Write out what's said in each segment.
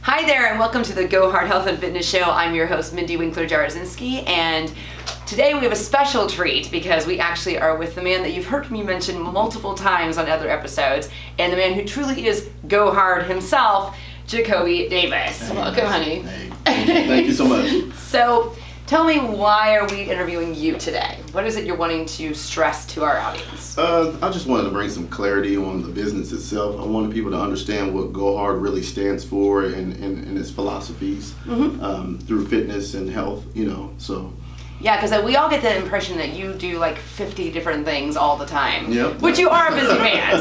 Hi there, and welcome to the GoHard Health and Fitness Show. I'm your host, Mindy Winkler-Jarosinski, and today we have a special treat because we actually are with the man that you've heard me mention multiple times on other episodes, and the man who truly is GoHard himself, Jacobi Davis. Hey, welcome, honey. Hey, thank you so much. So, tell me, why are we interviewing you today? What is it you're wanting to stress to our audience? I just wanted to bring some clarity on the business itself. I wanted people to understand what GoHard really stands for and its philosophies through fitness and health, so. Yeah, because we all get the impression that you do like 50 different things all the time. Yep. Which you are a busy man.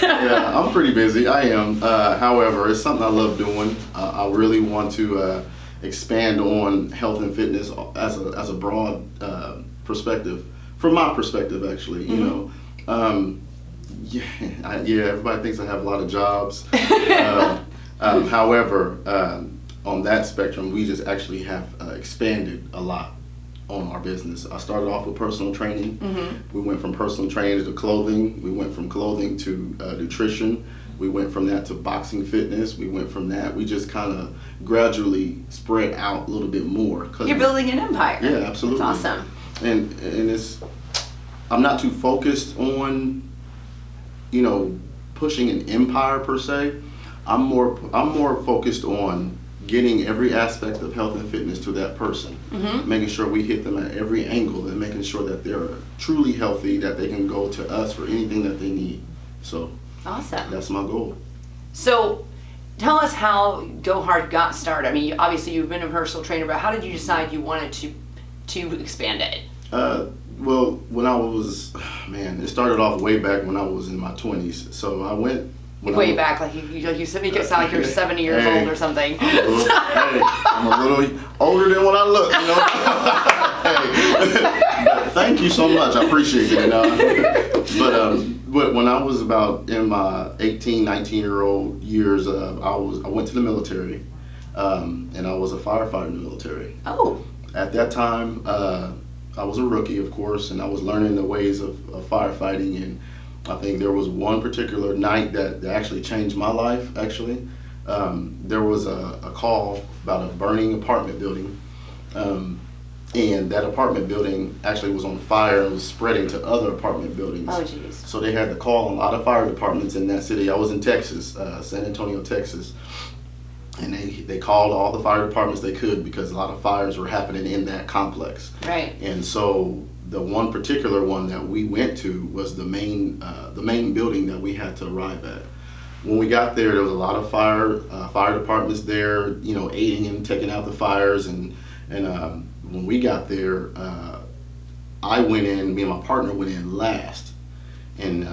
Yeah, I'm pretty busy. I am. However, it's something I love doing. I really want to expand on health and fitness as a broad perspective. From my perspective, actually, everybody thinks I have a lot of jobs. However, on that spectrum, we just actually have expanded a lot on our business. I started off with personal training. We went from personal training to clothing. We went from clothing to nutrition. We went from that to boxing fitness. We went from that. We just kind of gradually spread out a little bit more. You're building an empire. Yeah, absolutely. That's awesome. And I'm not too focused on, pushing an empire per se. I'm more focused on getting every aspect of health and fitness to that person, making sure we hit them at every angle and making sure that they're truly healthy, that they can go to us for anything that they need. So awesome. That's my goal. So tell us how GoHard got started. I mean, obviously you've been a personal trainer, but how did you decide you wanted to expand it? Well, when I was, it started off way back when I was in my 20s. So I went way back, like you said, make it sound like you're 70 years old or something. I'm a little older than what I look, But thank you so much. I appreciate it. But when I was about in my 18, 19-year-old years, I went to the military, and I was a firefighter in the military. Oh. At that time, I was a rookie, of course, and I was learning the ways of firefighting, and I think there was one particular night that actually changed my life, actually. There was a call about a burning apartment building, and that apartment building actually was on fire and was spreading to other apartment buildings. Oh, geez. So they had to call a lot of fire departments in that city. I was in Texas, San Antonio, Texas. And they called all the fire departments they could because a lot of fires were happening in that complex. Right. And so the one particular one that we went to was the main building that we had to arrive at. When we got there was a lot of fire departments there, aiding and taking out the fires. And when we got there, I went in. Me and my partner went in last. And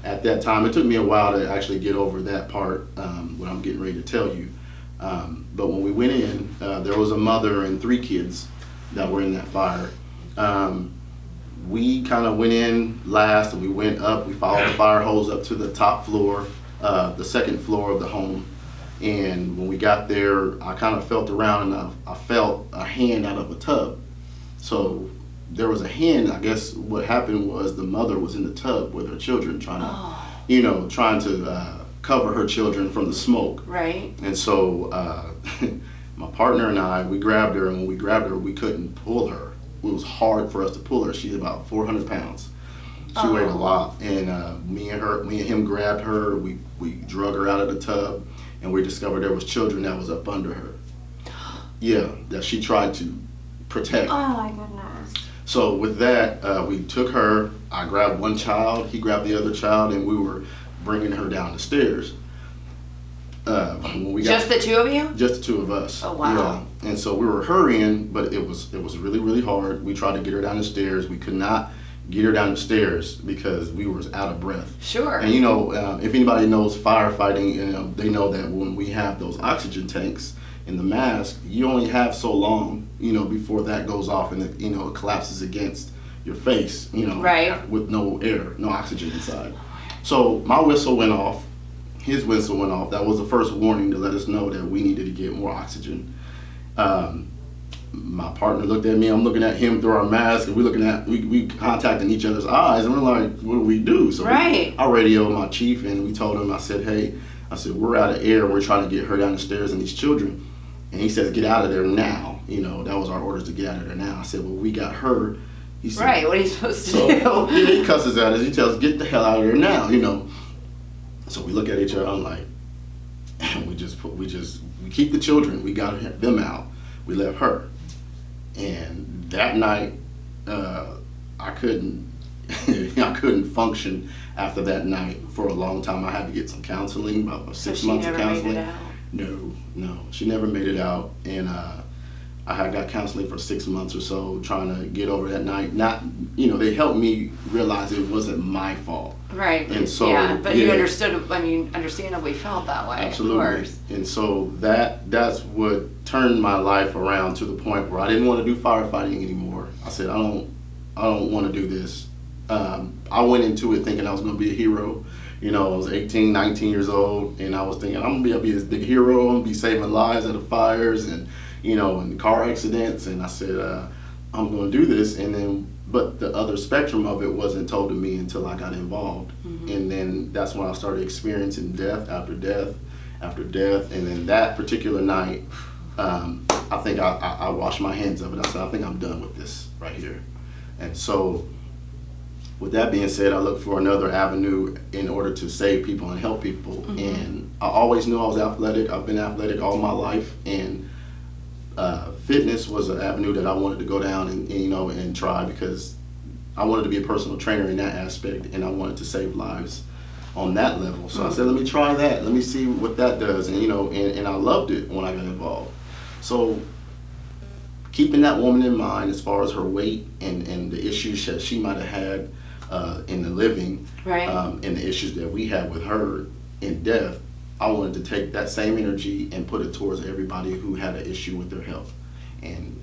at that time, it took me a while to actually get over that part, what I'm getting ready to tell you. But when we went in, there was a mother and 3 kids that were in that fire. We kind of went in last, and we went up. We followed the fire hose up to the top floor, the second floor of the home. And when we got there, I kind of felt around, and I felt a hand out of a tub. So there was a hand. I guess what happened was the mother was in the tub with her children, trying to cover her children from the smoke. Right. And so my partner and I, we grabbed her, and when we grabbed her, we couldn't pull her. It was hard for us to pull her. She's about 400 pounds. She weighed a lot, and me and him grabbed her. We drug her out of the tub, and we discovered there was children that was up under her. Yeah, that she tried to protect. Oh my goodness. So with that, we took her. I grabbed one child, he grabbed the other child, and we were bringing her down the stairs. When we just the 2 of you? Just the 2 of us. Oh wow. Yeah. And so we were hurrying, but it was really, really hard. We tried to get her down the stairs. We could not get her down the stairs because we were out of breath. Sure. And if anybody knows firefighting, they know that when we have those oxygen tanks in the mask, you only have so long, before that goes off and it collapses against your face, right, with no air, no oxygen inside. So my whistle went off, his whistle went off. That was the first warning to let us know that we needed to get more oxygen. My partner looked at me, I'm looking at him through our mask, and we contacting each other's eyes, and we're like, what do we do? So right. I radioed my chief, and we told him, I said, hey, I said, we're out of air. We're trying to get her down the stairs and these children. And he says, get out of there now. You know, that was our orders to get out of there now. I said, well, we got her. He said, right, what are you supposed to so, do? Yeah, he cusses at us. He tells us, get the hell out of there now, you know. So we look at each other. I'm like, we keep the children. We got them out. We left her. And that night, I couldn't function after that night for a long time. I had to get some counseling, about 6 months of counseling. Made it out? No, she never made it out. And I had got counseling for 6 months or so, trying to get over that night. Not, you know, they helped me realize it wasn't my fault. Right. And so, yeah, but you understood. I mean, understandably felt that way. Absolutely. Of course. And so that's what turned my life around to the point where I didn't want to do firefighting anymore. I said, I don't want to do this. I went into it thinking I was going to be a hero. You know, I was 18, 19 years old, and I was thinking, I'm going to be this big hero. I'm going to be saving lives out of fires and, you know, and car accidents. And I said, I'm going to do this. And then, but the other spectrum of it wasn't told to me until I got involved. Mm-hmm. And then that's when I started experiencing death after death after death. And then that particular night, I think I washed my hands of it. I said, I think I'm done with this right here. And so, with that being said, I looked for another avenue in order to save people and help people. Mm-hmm. And I always knew I was athletic. I've been athletic all my life, and fitness was an avenue that I wanted to go down and you know, and try, because I wanted to be a personal trainer in that aspect, and I wanted to save lives on that level. So I said, let me try that. Let me see what that does. And you know, and I loved it when I got involved. So keeping that woman in mind as far as her weight and the issues that she might have had in the living, right. And the issues that we had with her in death, I wanted to take that same energy and put it towards everybody who had an issue with their health and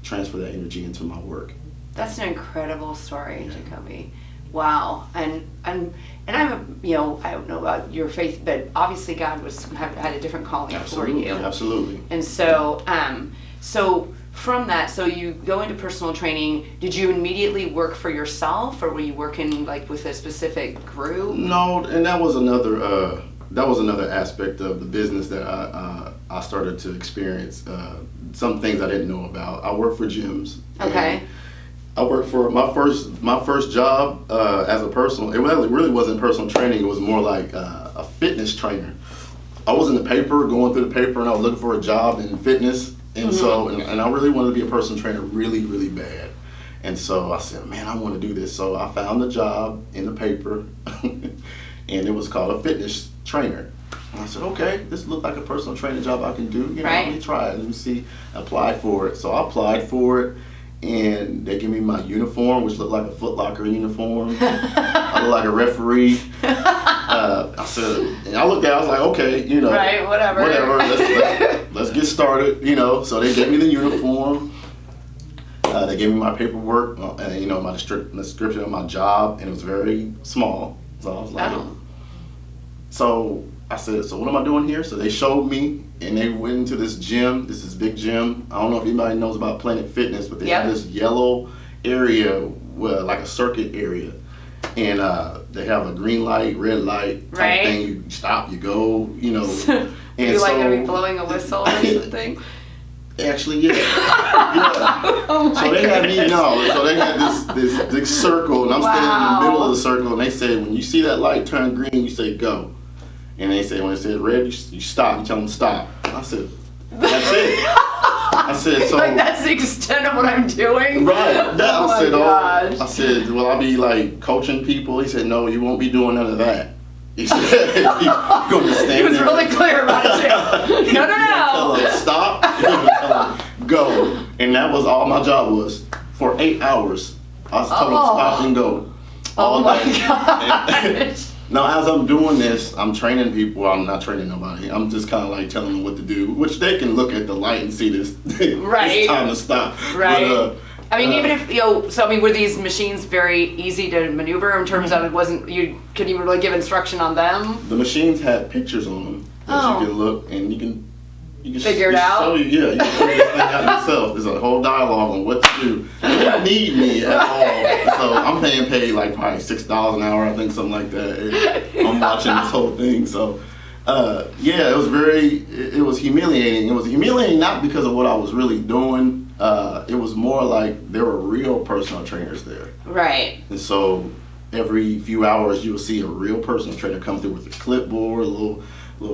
transfer that energy into my work. That's an incredible story, Jacobi. Wow. And I'm you know, I don't know about your faith, but obviously God had a different calling for you. Absolutely. And so so from that, so you go into personal training. Did you immediately work for yourself, or were you working like with a specific group? No, and that was another aspect of the business that I started to experience. Some things I didn't know about. I worked for gyms. Okay. I worked for my first job as a personal. It really wasn't personal training. It was more like a fitness trainer. I was in the paper, going through the paper, and I was looking for a job in fitness. And mm-hmm. so, and I really wanted to be a personal trainer really, really bad. And so I said, man, I want to do this. So I found a job in the paper, and it was called a fitness trainer. And I said, okay, this looked like a personal training job I can do. You know, right. Let me try it. Let me see. Apply for it. So I applied for it, and they gave me my uniform, which looked like a Foot Locker uniform. I looked like a referee. I said, and I looked at it, I was like, okay, you know, right, whatever. Let's get started, you know. So they gave me the uniform. They gave me my paperwork, and you know, my description of my job, and it was very small. So I was like, So I said, so what am I doing here? So they showed me, and they went into this gym. This is big gym. I don't know if anybody knows about Planet Fitness, but they have this yellow area, like a circuit area. And they have a green light, red light type thing. You stop, you go, you know. And you like gonna be blowing a whistle or something? Actually, yeah. Oh so they had me, so they had this big circle, and I'm standing in the middle of the circle, and they say, when you see that light turn green, you say go. And they say, when it says red, you stop. You tell them stop. I said, that's it. I said, so like that's the extent of what I'm doing. Right. Gosh. I said, will I be like coaching people? He said, no, you won't be doing none of that. He said, you're going to stand there. He was really clear about it too. No. Tell them stop. Tell them go. And that was all my job was for 8 hours. I was told them stop and go. All my day. gosh. Now, as I'm doing this, I'm training people. Well, I'm not training nobody. I'm just kind of like telling them what to do, which they can look at the light and see this. Right. It's time to stop. Right. But, I mean, even if, so I mean, were these machines very easy to maneuver in terms of you couldn't even really give instruction on them? The machines had pictures on them that you can look and you can figure it out. You can figure this thing out yourself. There's a whole dialogue on what to do. They don't need me at all. So I'm paid like probably $6 an hour, I think, something like that. And I'm watching this whole thing. So Yeah, it was it was humiliating. It was humiliating not because of what I was really doing. It was more like there were real personal trainers there. Right. And so every few hours you'll see a real personal trainer come through with a clipboard, a little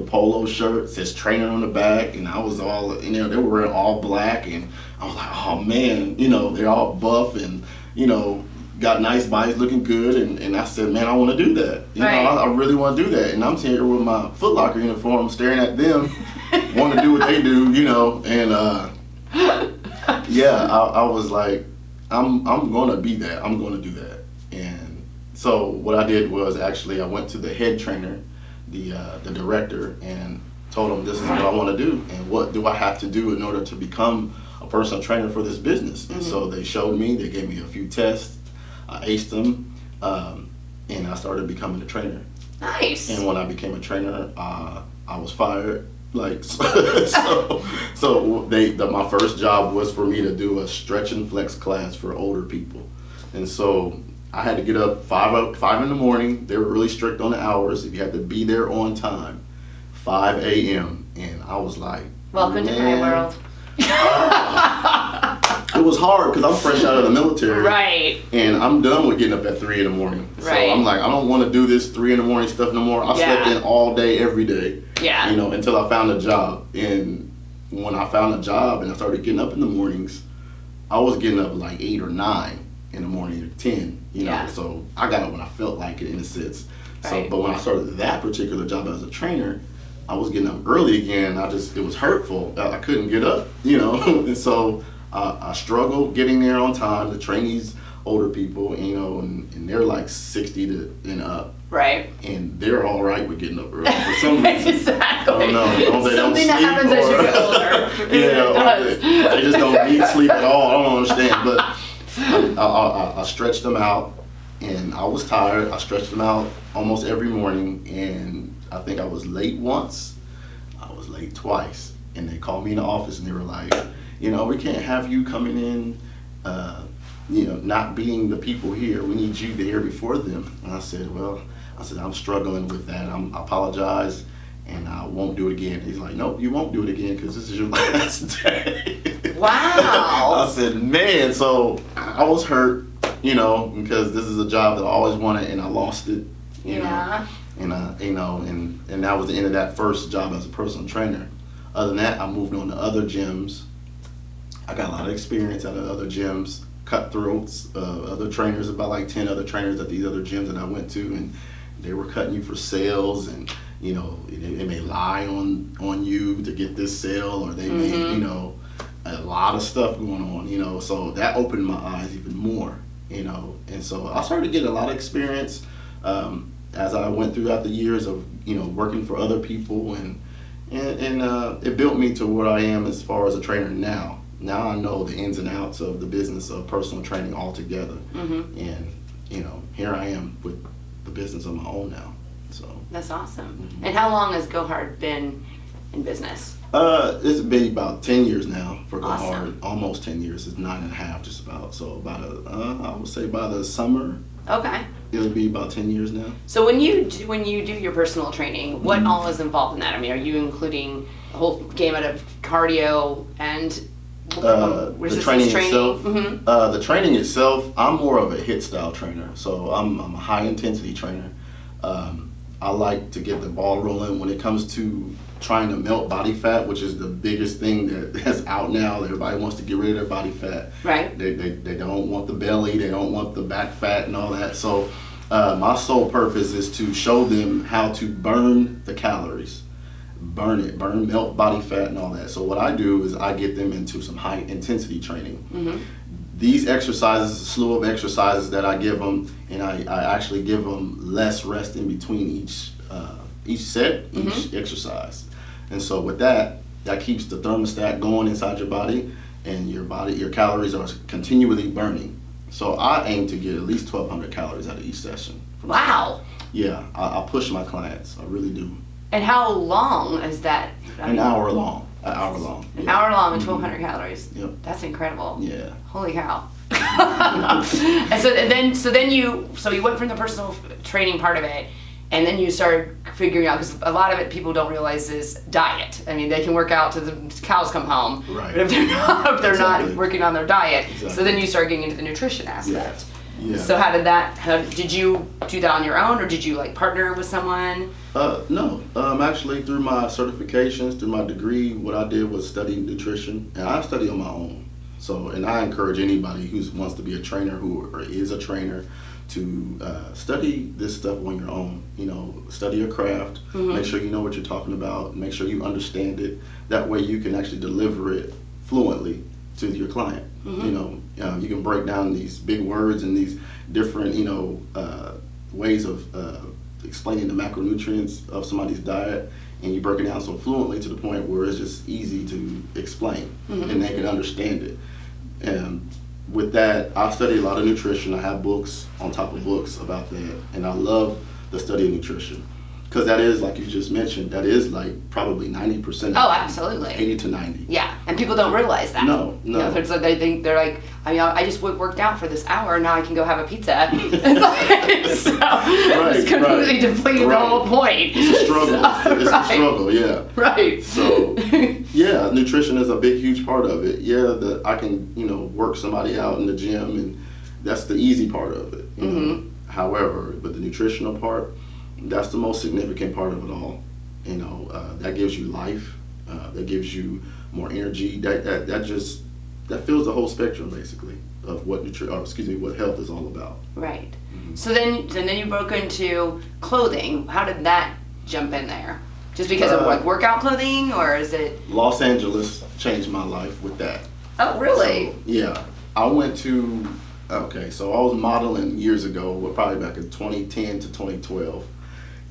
polo shirt, says trainer on the back, and I was all, they were wearing all black, and I was like, oh man, they're all buff and, got nice bodies, looking good, and I said, man, I want to do that. I really want to do that. And I'm sitting here with my Foot Locker uniform, staring at them, want to do what they do, and I was like, I'm going to be that. I'm going to do that. And so what I did was actually I went to the head trainer, the director, and told him this is what I want to do and what do I have to do in order to become a personal trainer for this business. And so they showed me, they gave me a few tests, I aced them, and I started becoming a trainer. Nice. And when I became a trainer, I was fired. My first job was for me to do a stretch and flex class for older people. And so I had to get up 5 in the morning. They were really strict on the hours. If you had to be there on time, 5 a.m. And I was like, welcome to my world. It was hard because I'm fresh out of the military. Right. And I'm done with getting up at 3 in the morning. So I'm like, I don't want to do this 3 in the morning stuff no more. I slept in all day, every day. Yeah. Until I found a job. And when I found a job and I started getting up in the mornings, I was getting up like 8 or 9 in the morning, or 10. So I got up when I felt like it, in a sense. Right. But when I started that particular job as a trainer, I was getting up early again. It was hurtful. I couldn't get up, and so I struggled getting there on time. The trainees, older people, and they're like 60 and up. Right. And they're all right with getting up early for some reason. Exactly. I don't know. Something that happens as you get older. They just don't need sleep at all. I don't understand. But I stretched them out, and I was tired. I stretched them out almost every morning, and I think I was late once. I was late twice. And they called me in the office, and they were like, we can't have you coming in, not being the people here. We need you there before them. And I said, I'm struggling with that. I apologize, and I won't do it again. He's like, nope, you won't do it again because this is your last day. Wow. I said, man, so I was hurt, because this is a job that I always wanted, and I lost it. You know? And and that was the end of that first job as a personal trainer. Other than that, I moved on to other gyms. I got a lot of experience out of other gyms, cutthroats, other trainers, about like 10 other trainers at these other gyms that I went to, and they were cutting you for sales, and they may lie on you to get this sale, or they may, a lot of stuff going on, so that opened my eyes even more, and so I started to get a lot of experience as I went throughout the years of working for other people, and it built me to what I am as far as a trainer now. Now I know the ins and outs of the business of personal training altogether, and here I am with the business of my own now. So that's awesome. And how long has GoHard been in business? It's been about 10 years now for GoHard. Awesome. Almost 10 years. It's 9.5 just about. So about I would say by the summer. Okay. It'll be about 10 years now. So when you do your personal training, what all is involved in that? I mean, are you including a whole gamut of cardio and the training itself? The training itself, I'm more of a HIIT style trainer. So I'm a high intensity trainer. I like to get the ball rolling when it comes to trying to melt body fat, which is the biggest thing that's out now. Everybody wants to get rid of their body fat. Right. They don't want the belly, they don't want the back fat and all that. So my sole purpose is to show them how to burn the calories. Burn melt body fat and all that. So what I do is I get them into some high intensity training. These exercises, a slew of exercises that I give them, and I actually give them less rest in between each set, each exercise. And so with that keeps the thermostat going inside your body, and your calories are continually burning. So I aim to get at least 1,200 calories out of each session. Wow. Yeah, I push my clients, I really do. And how long is that? An hour long. An hour long and 1,200 calories. Yep. That's incredible. Yeah. Holy cow. And so then you went from the personal training part of it And then you started figuring out, because a lot of it people don't realize is diet. I mean, they can work out till the cows come home, Right. but if they're Exactly. not working on their diet, so Exactly. then you start getting into the nutrition aspect. Yeah. So did you do that on your own, or did you like partner with someone? No. Actually, through my certifications, through my degree, what I did was study nutrition, and I study on my own. So, and I encourage anybody who wants to be a trainer or is a trainer to study this stuff on your own. You know, study your craft, make sure you know what you're talking about, make sure you understand it. That way you can actually deliver it fluently to your client. You know, you can break down these big words and these different, ways of explaining the macronutrients of somebody's diet, and you break it down so fluently to the point where it's just easy to explain and they can understand it. And with that, I study a lot of nutrition. I have books on top of books about that, and I love the study of nutrition, because that is, like you just mentioned, that is like probably 90%. Oh, absolutely. 80 to 90. Yeah, and people don't realize that. No. You know, it's like they think they're like, I just worked out for this hour, now I can go have a pizza. It's it's completely depleting the whole point. It's a struggle. It's a struggle, yeah. Right. So, yeah, nutrition is a big, huge part of it. Yeah, I can, work somebody out in the gym, and that's the easy part of it. You know? However, but the nutritional part, that's the most significant part of it all. That gives you life. That gives you more energy. That fills the whole spectrum, basically, of what what health is all about. Right. So then you broke into clothing. How did that jump in there? Just because of like workout clothing, or is it? Los Angeles changed my life with that. Oh, really? So, yeah, I went to. Okay, so I was modeling years ago, probably back in 2010 to 2012.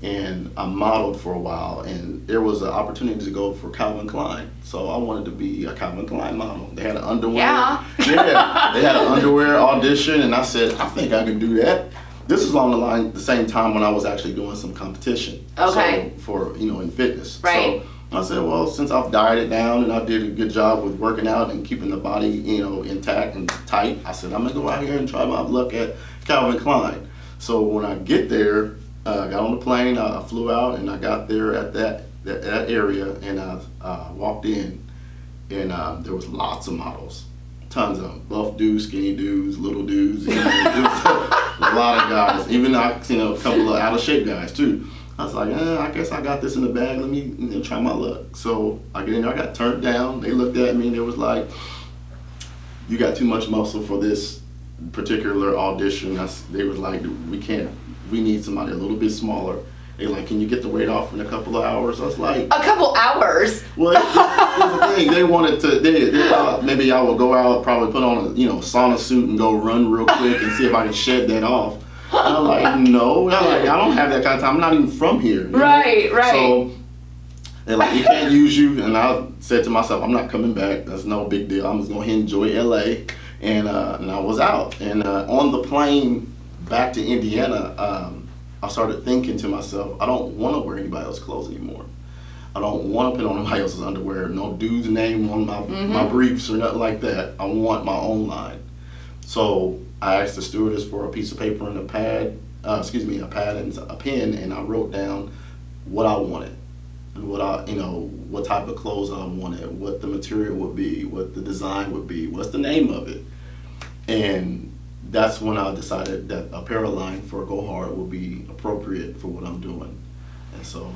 And I modeled for a while, and there was an opportunity to go for Calvin Klein. So I wanted to be a Calvin Klein model. They had an underwear. Yeah. Yeah, they had an underwear audition, and I said, I think I can do that. This was along the same time when I was actually doing some competition. Okay. So for, in fitness. Right. So I said, well, since I've dieted down and I did a good job with working out and keeping the body, intact and tight, I said, I'm going to go out here and try my luck at Calvin Klein. So when I get there, I got on the plane, I flew out, and I got there at that area, and I walked in, and there was lots of models, tons of them, buff dudes, skinny dudes, little dudes, it was a lot of guys, even a couple of out of shape guys too. I was like, I guess I got this in the bag, let me try my luck. So I get in there, I got turned down, they looked at me, and they was like, you got too much muscle for this particular audition. They was like, we need somebody a little bit smaller. They like, can you get the weight off in a couple of hours? I was like, a couple hours? Well, here's the thing. They wanted to. They thought maybe I would go out, probably put on a sauna suit and go run real quick and see if I can shed that off. And I'm like, no. I don't have that kind of time. I'm not even from here. Right. So they're like, we can't use you. And I said to myself, I'm not coming back. That's no big deal. I'm just gonna enjoy LA. And I was out. And on the plane back to Indiana, I started thinking to myself, I don't want to wear anybody else's clothes anymore. I don't want to put on anybody else's underwear, no dude's name on my briefs or nothing like that. I want my own line. So I asked the stewardess for a piece of paper and a pad and a pen, and I wrote down what I wanted, what type of clothes I wanted, what the material would be, what the design would be, what's the name of it. And that's when I decided that apparel line for GoHard will be appropriate for what I'm doing. And so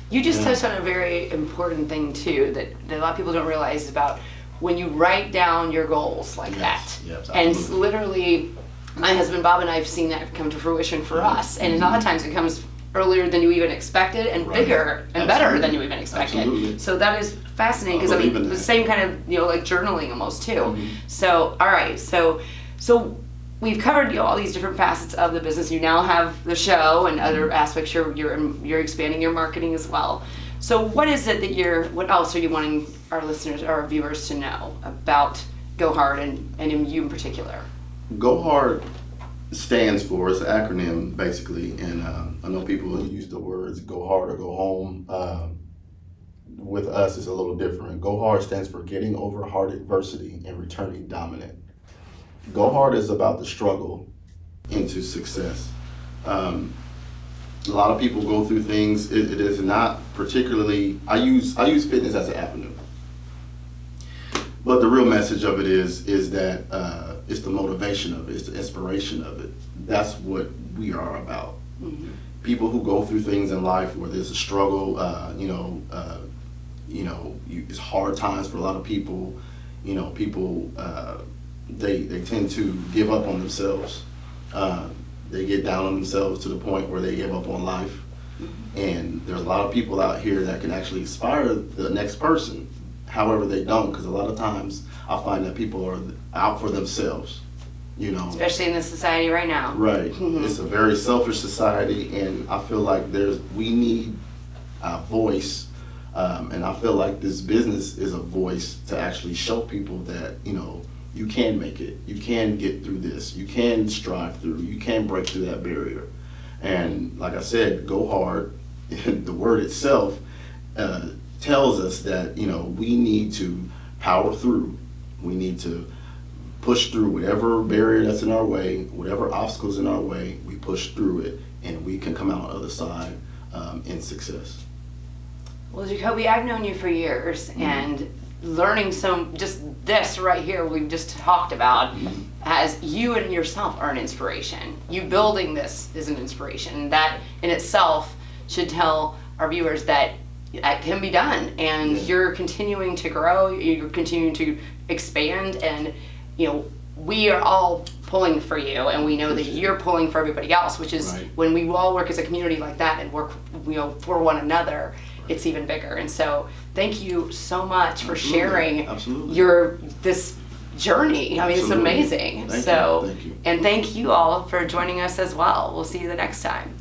you just touched on a very important thing too that a lot of people don't realize about when you write down your goals like that. Yes, and literally, my husband Bob and I have seen that come to fruition for us. And a lot of times it comes earlier than you even expected, and bigger and better than you even expected. Absolutely. So that is fascinating, because the same kind of like journaling almost too. So all right, so we've covered all these different facets of the business. You now have the show and other aspects. You're expanding your marketing as well. So what is it that what else are you wanting our listeners, our viewers to know about GoHard and in you in particular? GoHard stands for, it's an acronym basically, and I know people use the words go hard or go home. With us, it's a little different. GoHard stands for getting over hard adversity and returning dominant. GoHard is about the struggle into success. A lot of people go through things. It is not particularly. I use fitness as an avenue, but the real message of it is that it's the motivation of it, it's the inspiration of it. That's what we are about. Mm-hmm. People who go through things in life where there's a struggle, it's hard times for a lot of people. People they tend to give up on themselves. They get down on themselves to the point where they give up on life. Mm-hmm. And there's a lot of people out here that can actually inspire the next person. However, they don't, because a lot of times I find that people are out for themselves. Especially in this society right now. Right. Mm-hmm. It's a very selfish society, and I feel like we need a voice, and I feel like this business is a voice to actually show people that, you can make it, you can get through this, you can strive through, you can break through that barrier. And like I said, GoHard, the word itself tells us that, we need to power through, we need to push through whatever barrier that's in our way, whatever obstacles in our way, we push through it, and we can come out on the other side in success. Well, Jacobi, I've known you for years, mm-hmm. and learning just this right here we've just talked about, mm-hmm. as you and yourself are an inspiration. You building this is an inspiration. That in itself should tell our viewers that it can be done, and you're continuing to grow, you're continuing to expand, and we are all pulling for you, and we know that you're pulling for everybody else, which is right. When we all work as a community like that and work for one another, it's even bigger. And so thank you so much for sharing this journey. I mean, It's amazing. Thank you. And thank you all for joining us as well. We'll see you the next time.